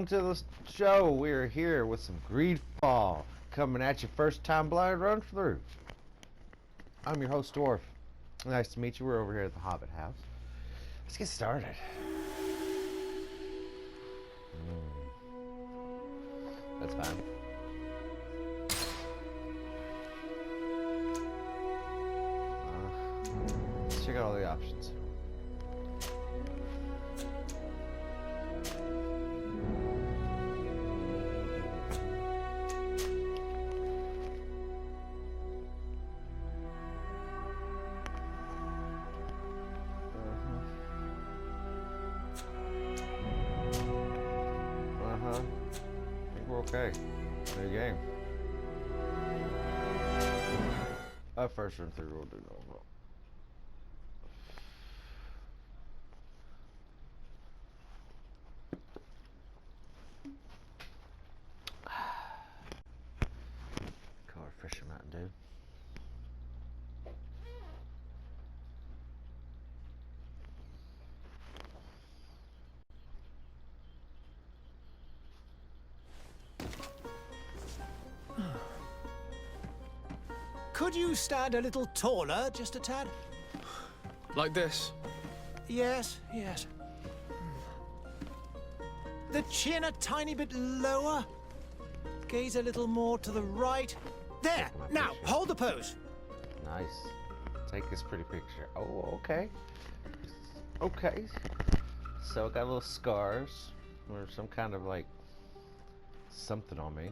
welcome to the show. We're here with some GreedFall, coming at you first time blind run through. I'm your host, Dwarf. Nice to meet you. We're over here at the Hobbit house. Let's get started. That's fine. Let's check out all the options. I think we're okay. New game. First run through, we'll do normal. Color Fisher Mountain Dew. Could you stand a little taller, just a tad? Like this? Yes, yes. The chin a tiny bit lower. Gaze a little more to the right. There! Now, hold the pose. Nice. Take this pretty picture. Oh, okay. Okay. So I got little scars or some kind of like something on me.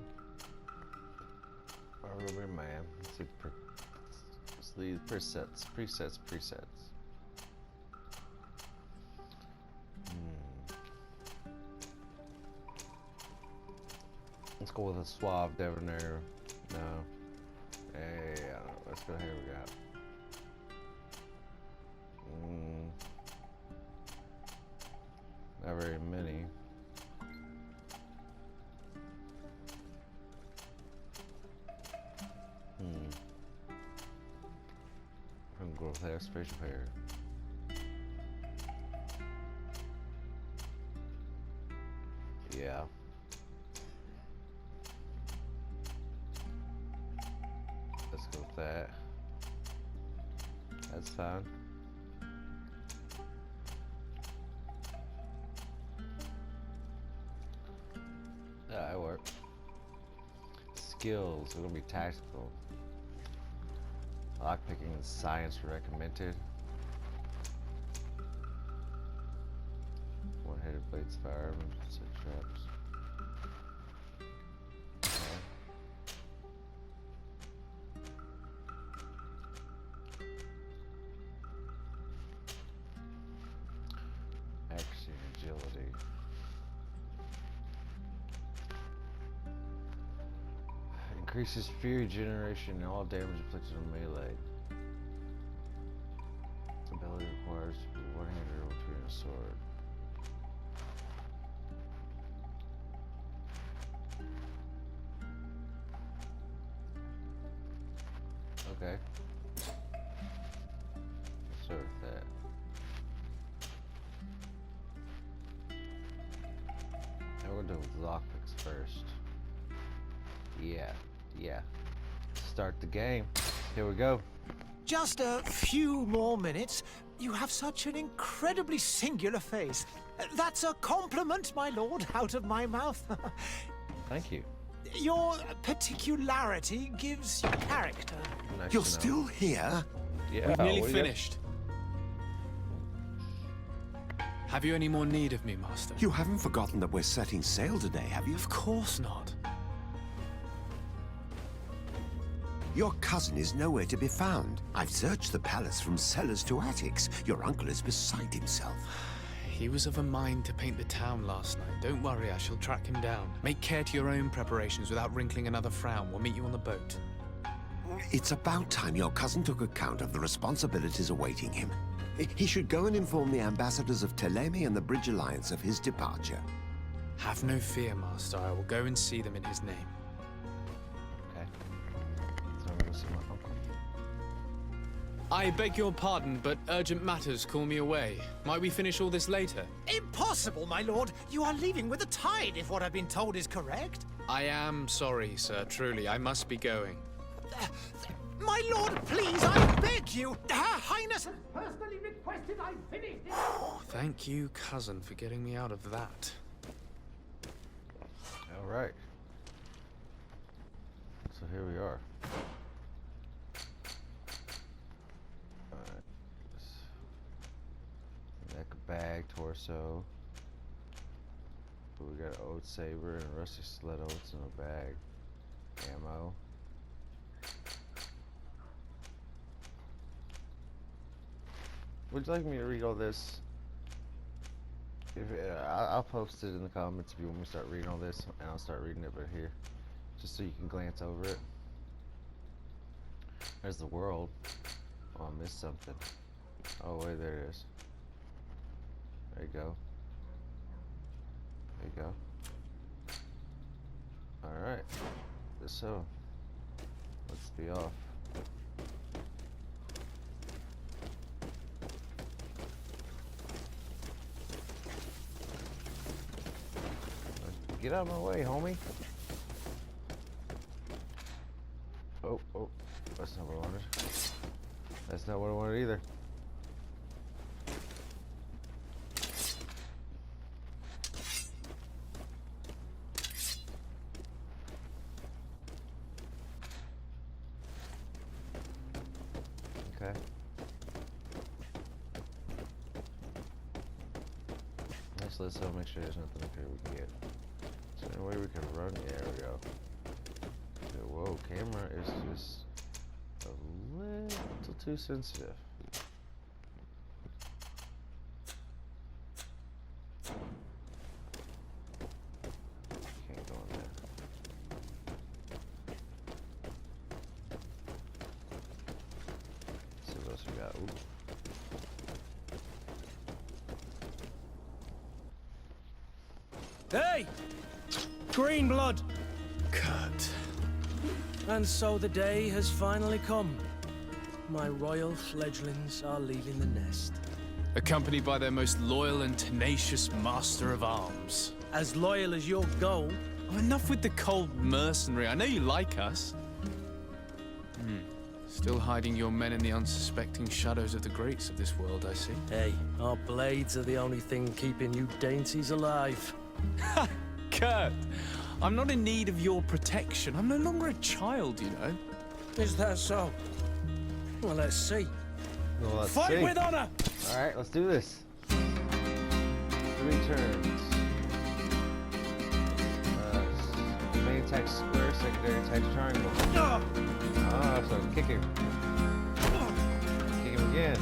Oh, man. Let's see presets. Let's go with a suave debonair. No. Hey, I don't know. Let's go here. We got. Not very many. I'm gonna go with that spatial hair. Yeah. Let's go with that. That's fine. That worked. Skills, we're gonna be tactical. Lockpicking and science recommended. One-headed blades, firearms, set traps. Accuracy and agility. Increases fury generation and all damage inflicted on melee. Ability requires to be one-handed or between a sword. Okay. Let's start with that. And we're gonna do lockpicks first. Yeah. Start the game. Here we go. Just a few more minutes. You have such an incredibly singular face. That's a compliment, my lord, out of my mouth. Thank you. Your particularity gives you character. Nice You're to know. still here? Yeah. We've nearly what do you got? finished. Have you any more need of me, Master? You haven't forgotten that we're setting sail today, have you? Of course not. Your cousin is nowhere to be found. I've searched the palace from cellars to attics. Your uncle is beside himself. He was of a mind to paint the town last night. Don't worry, I shall track him down. Make care to your own preparations without wrinkling another frown. We'll meet you on the boat. It's about time your cousin took account of the responsibilities awaiting him. He should go and inform the ambassadors of Telemi and the Bridge Alliance of his departure. Have no fear, Master. I will go and see them in his name. Okay. So I'm gonna see my uncle. I beg your pardon, but urgent matters call me away. Might we finish all this later? Impossible, my lord. You are leaving with the tide, if what I've been told is correct. I am sorry, sir. Truly, I must be going. My lord, please, I beg you. Her Highness has personally requested I finish this. Thank you, cousin, for getting me out of that. All right. So here we are. Alright. Neck, bag, torso. We got an oat saber and rusty sled oats in a bag. Ammo. Would you like me to read all this? If I'll post it in the comments if you want me to start reading all this, and I'll start reading it right here, just so you can glance over it. There's the world. Oh, I missed something. Oh wait, there it is. There you go. There you go. All right. So let's be off. Get out of my way, homie. Oh, that's not what I wanted. That's not what I wanted either. Okay. Let's make sure there's nothing up here we can get. Is there any way we can run? Yeah, there we go. Okay, whoa, camera is just a little too sensitive. Can't go in there. Let's see what else we got. Ooh. Hey! Green blood! Kurt. And so the day has finally come. My royal fledglings are leaving the nest. Accompanied by their most loyal and tenacious master of arms. As loyal as your goal. Oh, enough with the cold mercenary. I know you like us. Still hiding your men in the unsuspecting shadows of the greats of this world, I see. Hey, our blades are the only thing keeping you dainties alive. Ha! Kurt! I'm not in need of your protection. I'm no longer a child, you know. Is that so? Well, let's see. Well, let's Fight see. with honor! Alright, let's do this. 3 turns. Main attack square, secondary attack triangle. Oh, so kick him. Kick him again.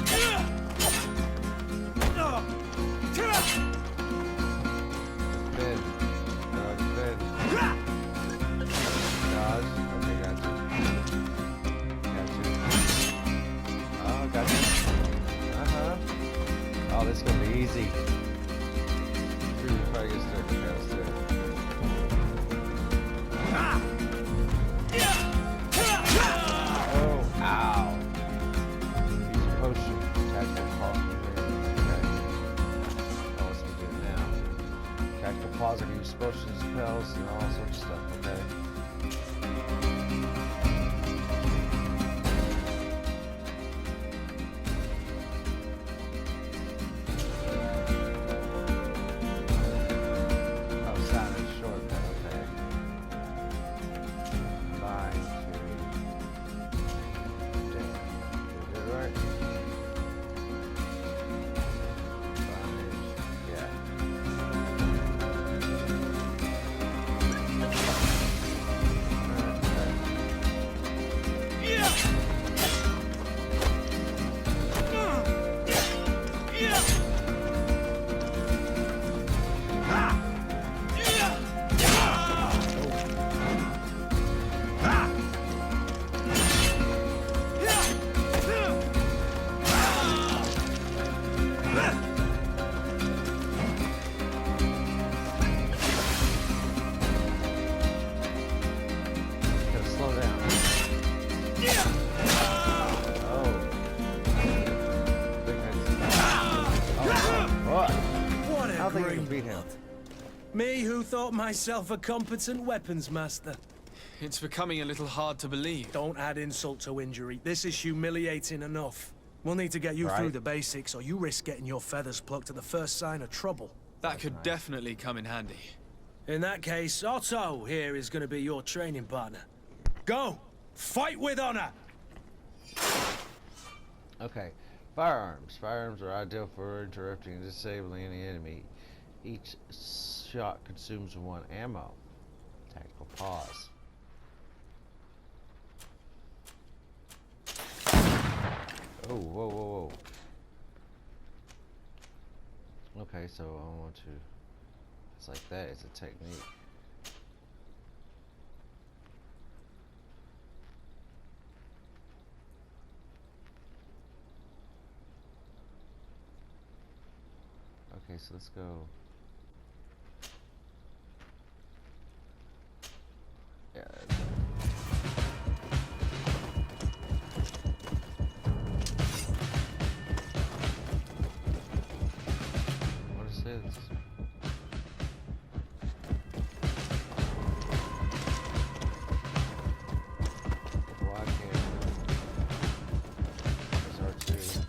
Bend. Bend. Dodge. Okay, got you. Oh, got you. Oh, this is gonna be easy. Probably gets stuck faster. Oh, ow. Use a potion. Tactical pause. Okay. Oh, what's we doing now? Tactical pause. I can use potions, spells, and all sorts of stuff. Okay. Me who thought myself a competent weapons master. It's becoming a little hard to believe. Don't add insult to injury. This is humiliating enough. We'll need to get you through the basics, or you risk getting your feathers plucked at the first sign of trouble. That could definitely come in handy. In that case, Otto here is going to be your training partner. Go! Fight with honor! Okay. Firearms. Firearms are ideal for interrupting and disabling any enemy. Each shot consumes 1 ammo. Tactical pause. Oh, whoa, whoa, whoa. Okay, so I want to... It's like that. It's a technique. Okay, so let's go. Yeah. What is this? Why can't it's R2.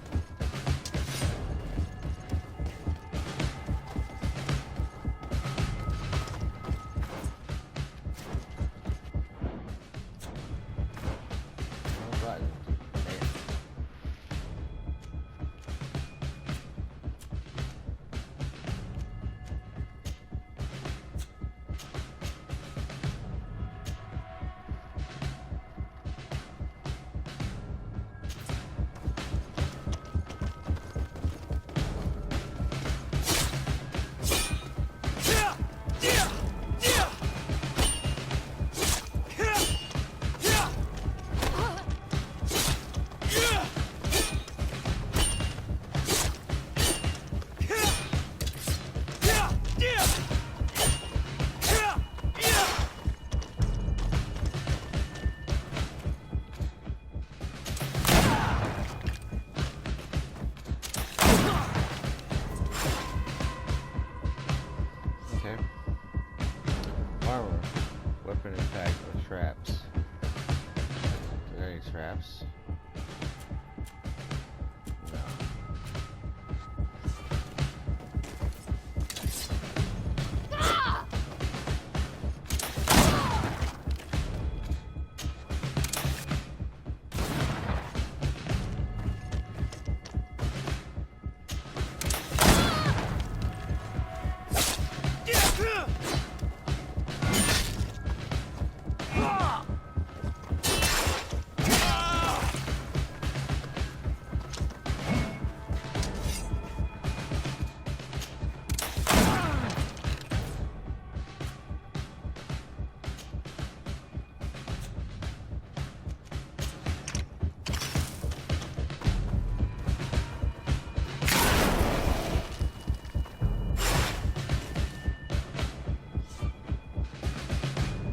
Armor. Weapon impact with traps. Are there any traps? No.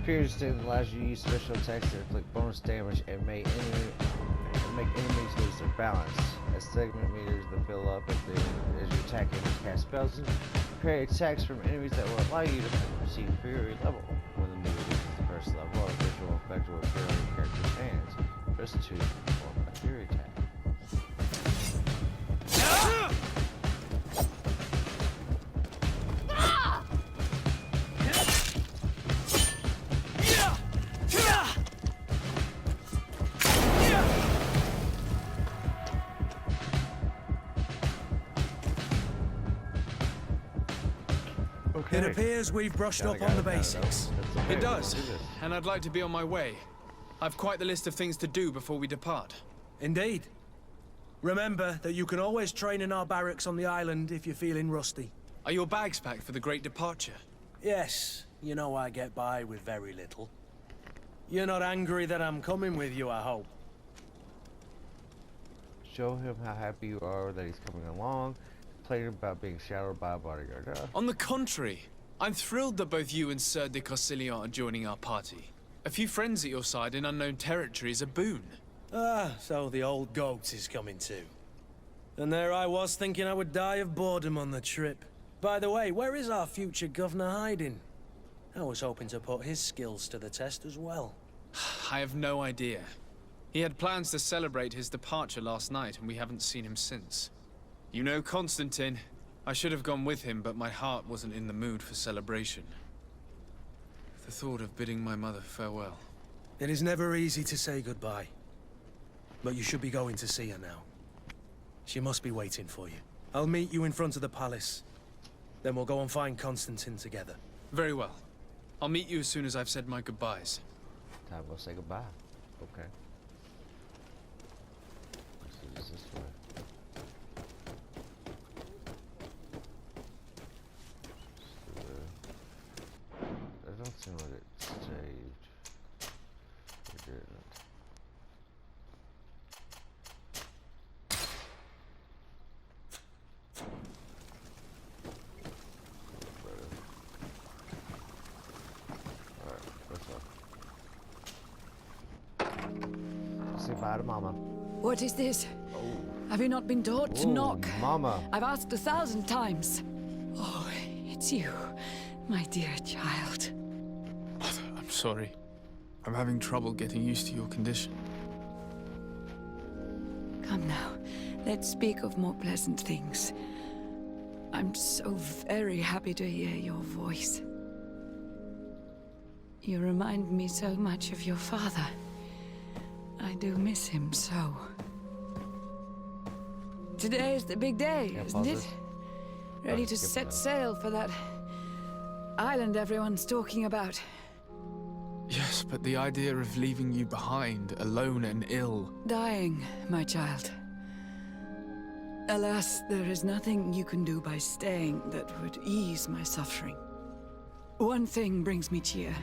Period state allows you to use special attacks to inflict bonus damage and make enemies lose their balance. As segment meters that fill up as you attack enemies cast spells and parry attacks from enemies that will allow you to proceed Fury level. When the meter reaches the first level, a visual effect will appear on your character's hands. Press 2 to perform a Fury attack. It appears we've brushed up on the basics. It does, and I'd like to be on my way. I've quite the list of things to do before we depart. Indeed. Remember that you can always train in our barracks on the island if you're feeling rusty. Are your bags packed for the great departure? Yes, you know I get by with very little. You're not angry that I'm coming with you, I hope. Show him how happy you are that he's coming along. Complain about being shadowed by a bodyguard. On the contrary, I'm thrilled that both you and Sir de Corsilian are joining our party. A few friends at your side in unknown territory is a boon. Ah, so the old goat is coming too. And there I was thinking I would die of boredom on the trip. By the way, where is our future governor hiding? I was hoping to put his skills to the test as well. I have no idea. He had plans to celebrate his departure last night, and we haven't seen him since. You know Constantine. I should have gone with him, but my heart wasn't in the mood for celebration. The thought of bidding my mother farewell. It is never easy to say goodbye. But you should be going to see her now. She must be waiting for you. I'll meet you in front of the palace. Then we'll go and find Constantine together. Very well. I'll meet you as soon as I've said my goodbyes. Time to say goodbye. Okay. This is this way. It don't seem like it saved. It didn't. Alright, let's go. Say bye to Mama. What is this? Have you not been taught to knock? Mama. I've asked 1,000 times. Oh, it's you, my dear child. I'm sorry. I'm having trouble getting used to your condition. Come now, let's speak of more pleasant things. I'm so very happy to hear your voice. You remind me so much of your father. I do miss him so. Today is the big day, isn't it? Ready to set sail for that island everyone's talking about. Yes, but the idea of leaving you behind, alone and ill... Dying, my child. Alas, there is nothing you can do by staying that would ease my suffering. One thing brings me cheer.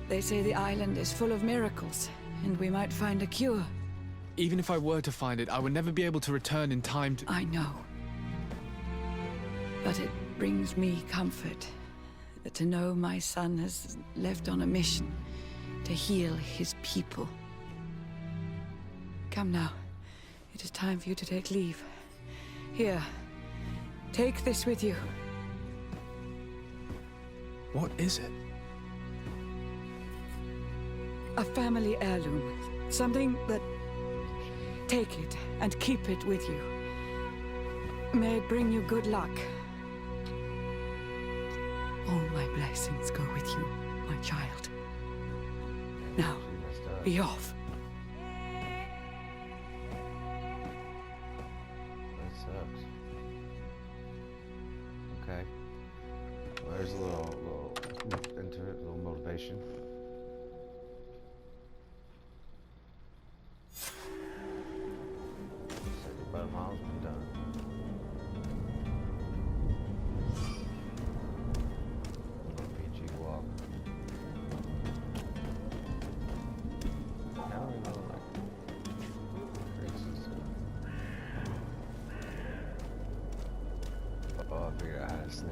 They say the island is full of miracles, and we might find a cure. Even if I were to find it, I would never be able to return in time to... I know. But it brings me comfort to know my son has left on a mission to heal his people. Come now. It is time for you to take leave. Here, take this with you. What is it? A family heirloom. Something that... Take it and keep it with you. May it bring you good luck. All my blessings go with you, my child. Now, be off. That sucks. Okay. Well, there's a little into it, a little motivation. Say goodbye to Mom's been done. PG walk. I don't even know, like, creeks and stuff. Oh, I figured out how to sneak.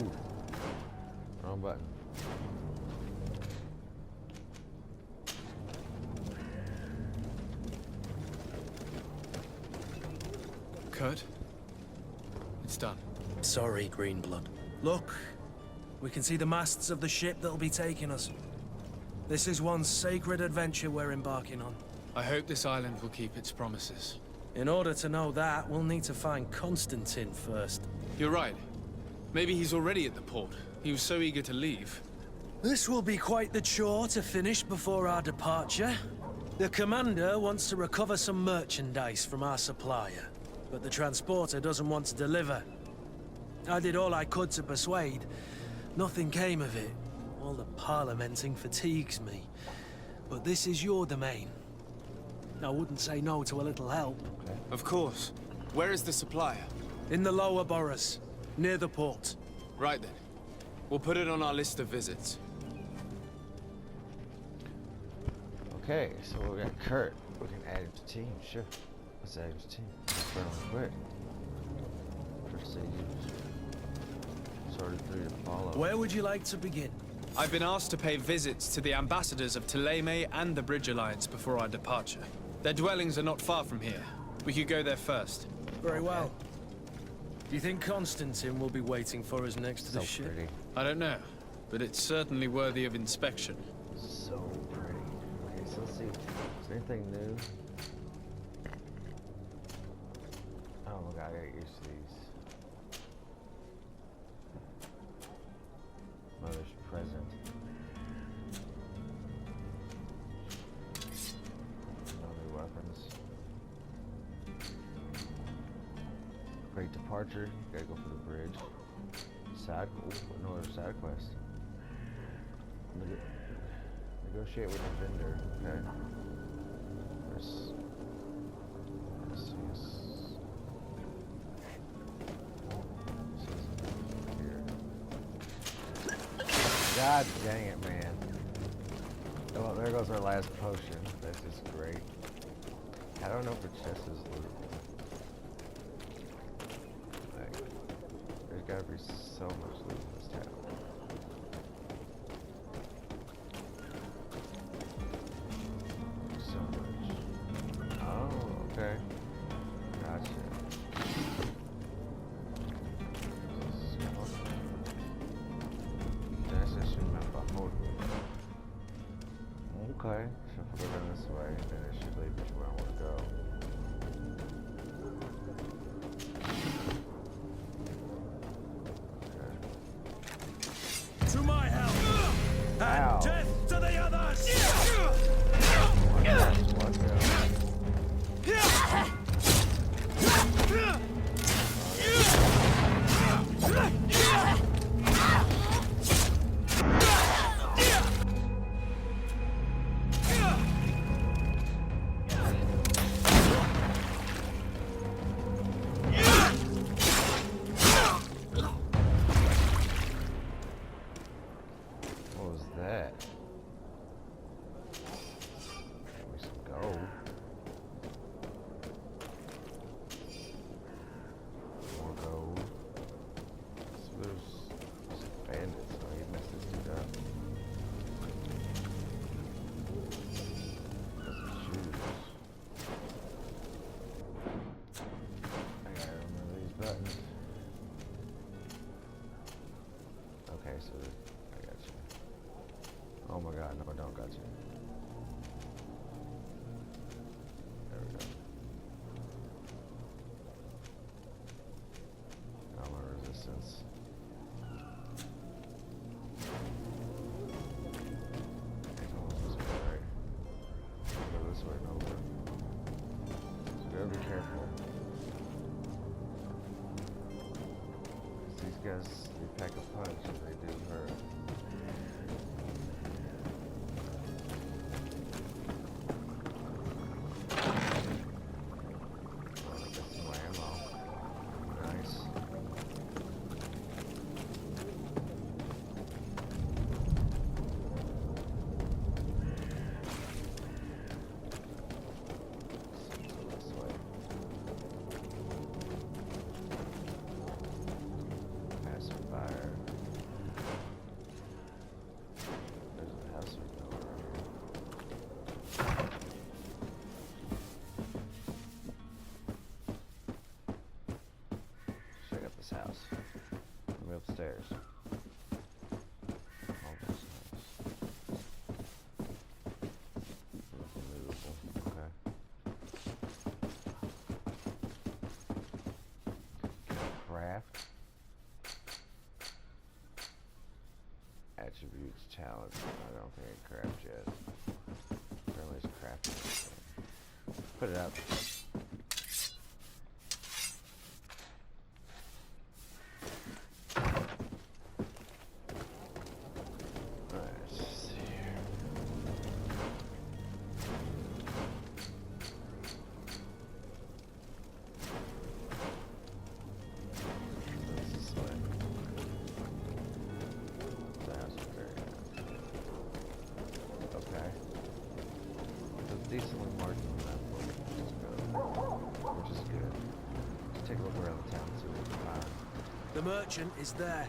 Ooh. Wrong button. Kurt? It's done. Sorry, Greenblood. Look, we can see the masts of the ship that'll be taking us. This is one sacred adventure we're embarking on. I hope this island will keep its promises. In order to know that, we'll need to find Constantine first. You're right. Maybe he's already at the port. He was so eager to leave. This will be quite the chore to finish before our departure. The commander wants to recover some merchandise from our supplier, but the transporter doesn't want to deliver. I did all I could to persuade. Nothing came of it. All the parliamenting fatigues me. But this is your domain. I wouldn't say no to a little help. Of course. Where is the supplier? In the lower boroughs, near the port. Right then. We'll put it on our list of visits. Okay, so we got Kurt. We can add him to team, sure. Let's add him to team. Let's burn him quick. First they use. Sorted through to follow. Where would you like to begin? I've been asked to pay visits to the ambassadors of Thélème and the Bridge Alliance before our departure. Their dwellings are not far from here. We could go there first. Very well. Do you think Constantine will be waiting for us next to the So ship? pretty. I don't know, but it's certainly worthy of inspection. So pretty. Okay, so let's see. Is there anything new? Oh my god, I gotta get used to these. Mother's present. No new weapons. Great departure. Gotta go for the bridge. Side. Ooh, no other side quest. Negotiate with the vendor. Okay. Yes. God dang it, man. Oh, there goes our last potion. That's just great. I don't know if the chest is lootable. Like, there's gotta be so much loot in this town. So much. Oh, okay. Gotcha. Okay, so if I go down this way, then it should lead me to where I want to go. To my help! Ow. And death to the others! Watch What was that? Give me some gold. More gold. So there's some bandits. Oh, he messed this dude up. Got some shoes. I gotta remember these buttons. Okay, so I got you. Oh my god, no I don't got you. There we go. Now my resistance. Oh, this way, right? Go this way and over. So we gotta be careful. These guys, they pack a punch and they do hurt. House. We're upstairs. All this house. Removable. Okay. Can I craft? Attributes, talents. I don't think I can craft yet. Apparently it's crafting. Put it up. Decently marked on the map, which is good. Just take a look around the town and see what we can find. The merchant is there.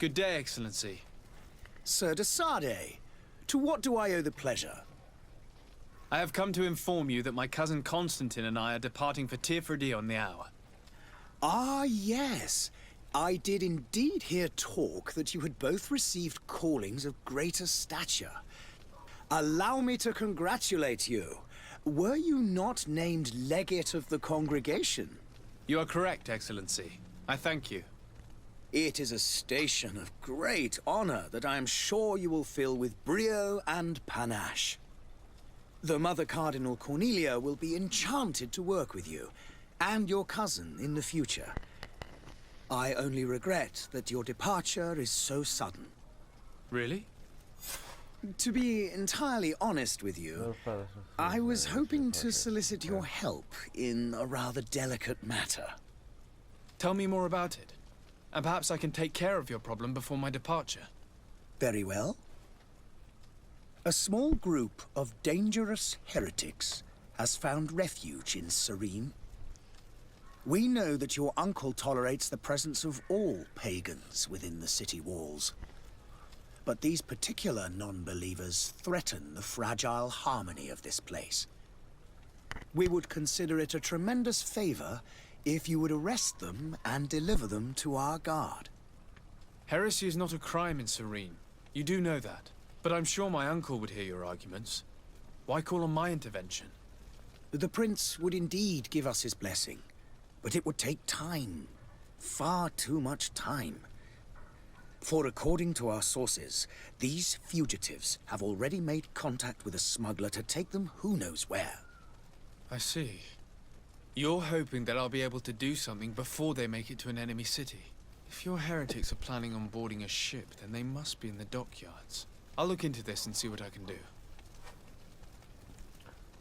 Good day, Excellency. Sir de Sade, to what do I owe the pleasure? I have come to inform you that my cousin Constantine and I are departing for Tirfredi on the hour. Ah, yes. I did indeed hear talk that you had both received callings of greater stature. Allow me to congratulate you. Were you not named legate of the congregation? You are correct, Excellency. I thank you. It is a station of great honor that I am sure you will fill with brio and panache. The Mother Cardinal Cornelia will be enchanted to work with you, and your cousin in the future. I only regret that your departure is so sudden. Really? To be entirely honest with you, I was hoping to solicit your help in a rather delicate matter. Tell me more about it, and perhaps I can take care of your problem before my departure. Very well. A small group of dangerous heretics has found refuge in Serene. We know that your uncle tolerates the presence of all pagans within the city walls. But these particular non-believers threaten the fragile harmony of this place. We would consider it a tremendous favor if you would arrest them and deliver them to our guard. Heresy is not a crime in Serene. You do know that. But I'm sure my uncle would hear your arguments. Why call on my intervention? The prince would indeed give us his blessing, but it would take time. Far too much time. For according to our sources, these fugitives have already made contact with a smuggler to take them who knows where. I see. You're hoping that I'll be able to do something before they make it to an enemy city. If your heretics are planning on boarding a ship, then they must be in the dockyards. I'll look into this and see what I can do.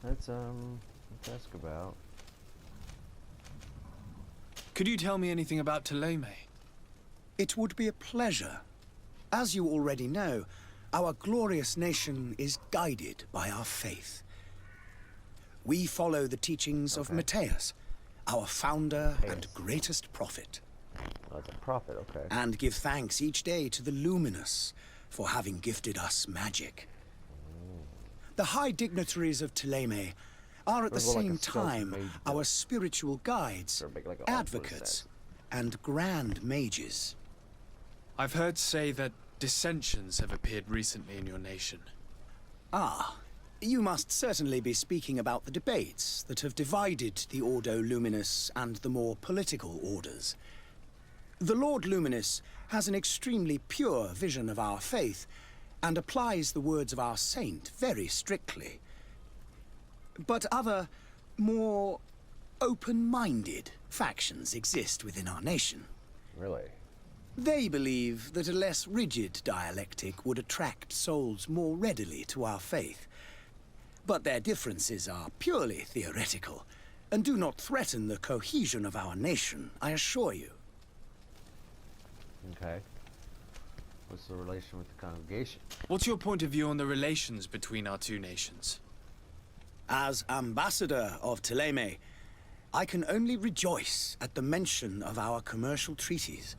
Let's ask about. Could you tell me anything about Thélème? It would be a pleasure. As you already know, our glorious nation is guided by our faith. We follow the teachings of Matthias, our founder and greatest prophet. Oh, it's a prophet, okay. And give thanks each day to the Luminous for having gifted us magic. The high dignitaries of Thélème are at the same time our spiritual guides, advocates, and grand mages. I've heard say that dissensions have appeared recently in your nation. Ah, you must certainly be speaking about the debates that have divided the Ordo Luminous and the more political orders. The Lord Luminous has an extremely pure vision of our faith and applies the words of our saint very strictly. But other, more open-minded factions exist within our nation. Really? They believe that a less rigid dialectic would attract souls more readily to our faith. But their differences are purely theoretical and do not threaten the cohesion of our nation, I assure you. Okay. What's the relation with the congregation? What's your point of view on the relations between our two nations? As ambassador of Thélème, I can only rejoice at the mention of our commercial treaties.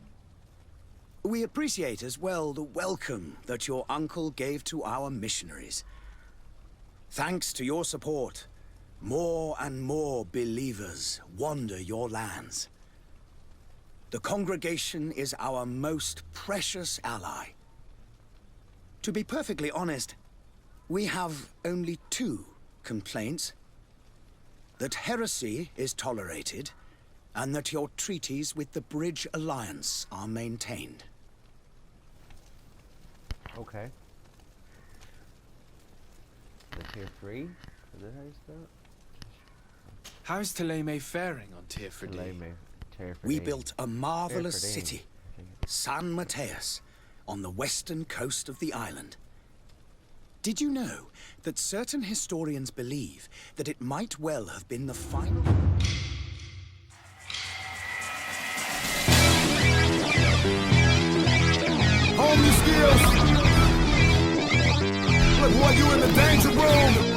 We appreciate as well the welcome that your uncle gave to our missionaries. Thanks to your support, more and more believers wander your lands. The congregation is our most precious ally. To be perfectly honest, we have only two complaints. That heresy is tolerated, and that your treaties with the Bridge Alliance are maintained. Okay. The tier 3? Is that how you spell it? How is Thélème faring on Tirfredi? We built a marvelous city, San Matthias, on the western coast of the island. Did you know that certain historians believe that it might well have been the final... Home your skills. Look, boy, you in the danger room.